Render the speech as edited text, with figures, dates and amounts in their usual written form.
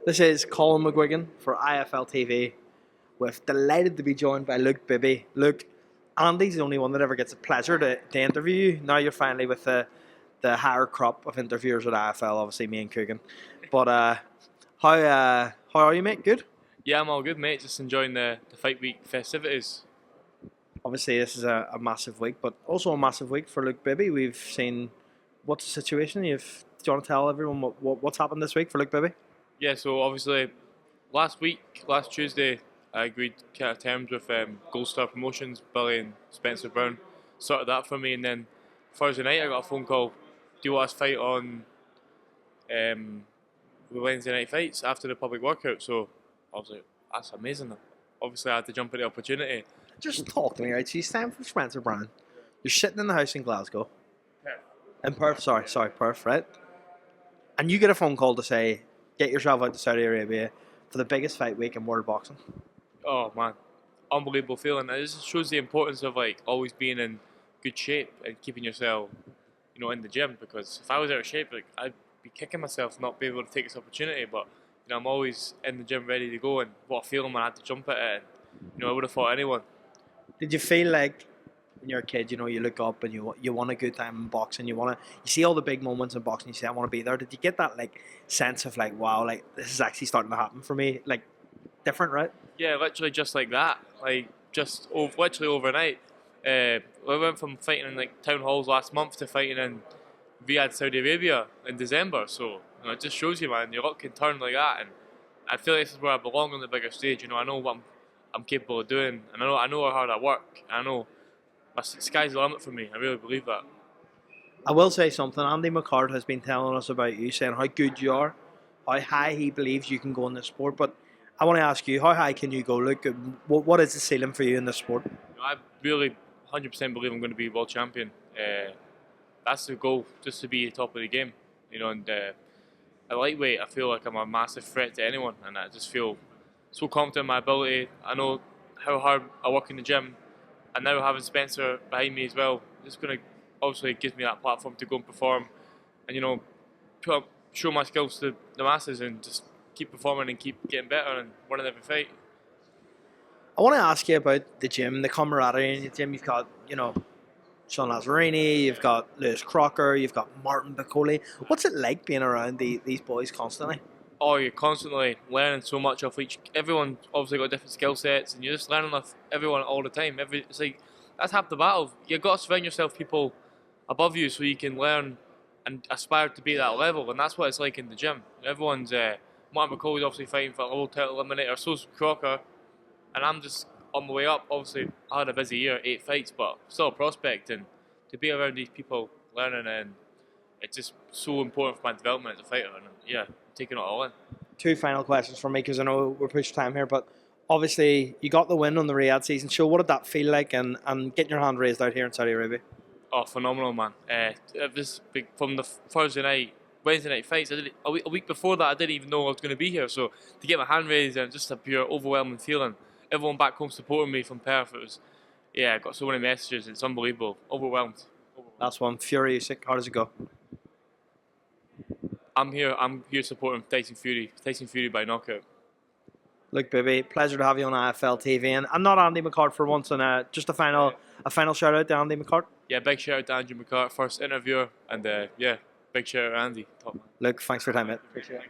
This is Colin McGuigan for IFLTV. We're delighted to be joined by Luke Bibby. Luke, Andy's the only one that ever gets a pleasure to interview you. Now you're finally with the higher crop of interviewers at IFL, obviously me and Coogan. But how are you, mate? Good? Yeah, I'm all good, mate. Just enjoying the fight week festivities. Obviously this is a massive week, but also a massive week for Luke Bibby. We've seen, what's the situation? Do you want to tell everyone what's happened this week for Luke Bibby? Yeah, so obviously last Tuesday, I agreed kind of terms with Gold Star Promotions, Billy and Spencer Brown. Sorted that for me, and then Thursday night I got a phone call. Do you want us to fight on the Wednesday night fights after the public workout? So I was like, that's amazing. Obviously I had to jump at the opportunity. Just talk to me, right? So you stand for Spencer Brown. You're sitting in the house in Glasgow. Perth. In Perth, sorry, Perth, right? And you get a phone call to say, get yourself out to Saudi Arabia for the biggest fight week in world boxing. Oh man, unbelievable feeling. It just shows the importance of like always being in good shape and keeping yourself, in the gym. Because if I was out of shape, like I'd be kicking myself not being able to take this opportunity. But I'm always in the gym ready to go, and what a feeling when I had to jump at it. And, I would have fought anyone. Did you feel like when you're a kid, you look up and you want a good time in boxing, you see all the big moments in boxing, you say I want to be there. Did you get that like sense of like, wow, like this is actually starting to happen for me, like different, right? Yeah, literally just like that, like just literally overnight. We went from fighting in like town halls last month to fighting in Riyadh, Saudi Arabia in December. So it just shows you, man, your luck can turn like that, and I feel like this is where I belong on the bigger stage. I know what I'm capable of doing, and I know how hard I work. I know the sky's the limit for me. I really believe that. I will say something. Andy McCart has been telling us about you, saying how good you are, how high he believes you can go in this sport. But I want to ask you, how high can you go? Look, what is the ceiling for you in this sport? I really 100% believe I'm going to be world champion. That's the goal, just to be top of the game. And at lightweight, I feel like I'm a massive threat to anyone, and I just feel so confident in my ability. I know how hard I work in the gym, and now having Spencer behind me as well, it's going to obviously gives me that platform to go and perform, and show my skills to the masses, and just keep performing and keep getting better and winning every fight. I want to ask you about the gym, the camaraderie in the gym. You've got, Sean Lazzarini, you've got Lewis Crocker, you've got Martin Bakole. What's it like being around these boys constantly? Oh, you're constantly learning so much off everyone obviously got different skill sets, and you're just learning off everyone all the time. It's like, that's half the battle. You've got to surround yourself with people above you so you can learn and aspire to be at that level, and that's what it's like in the gym. Everyone's, Martin McColl's obviously fighting for a world title eliminator, so's Crocker, and I'm just on my way up. Obviously, I had a busy year, 8 fights, but still a prospect, and to be around these people learning, and it's just so important for my development as a fighter, and yeah, taking it all in. 2 final questions for me, because I know we're pushed time here, but obviously you got the win on the Riyadh season show. What did that feel like, and getting your hand raised out here in Saudi Arabia? Oh, phenomenal, man. From the Thursday night, Wednesday night fights, a week before that, I didn't even know I was going to be here. So to get my hand raised, and just a pure overwhelming feeling. Everyone back home supporting me from Perth, I got so many messages. It's unbelievable. Overwhelmed. Last one, Fury Usyk. How does it go? I'm here supporting Tyson Fury by knockout. Luke Bibby, pleasure to have you on IFL TV, and I'm not Andy McCart for once, and just a final shout out to Andy McCart. Yeah, big shout out to Andrew McCart, first interviewer, and big shout out to Andy. Top man. Luke, thanks for your time, mate. Appreciate it.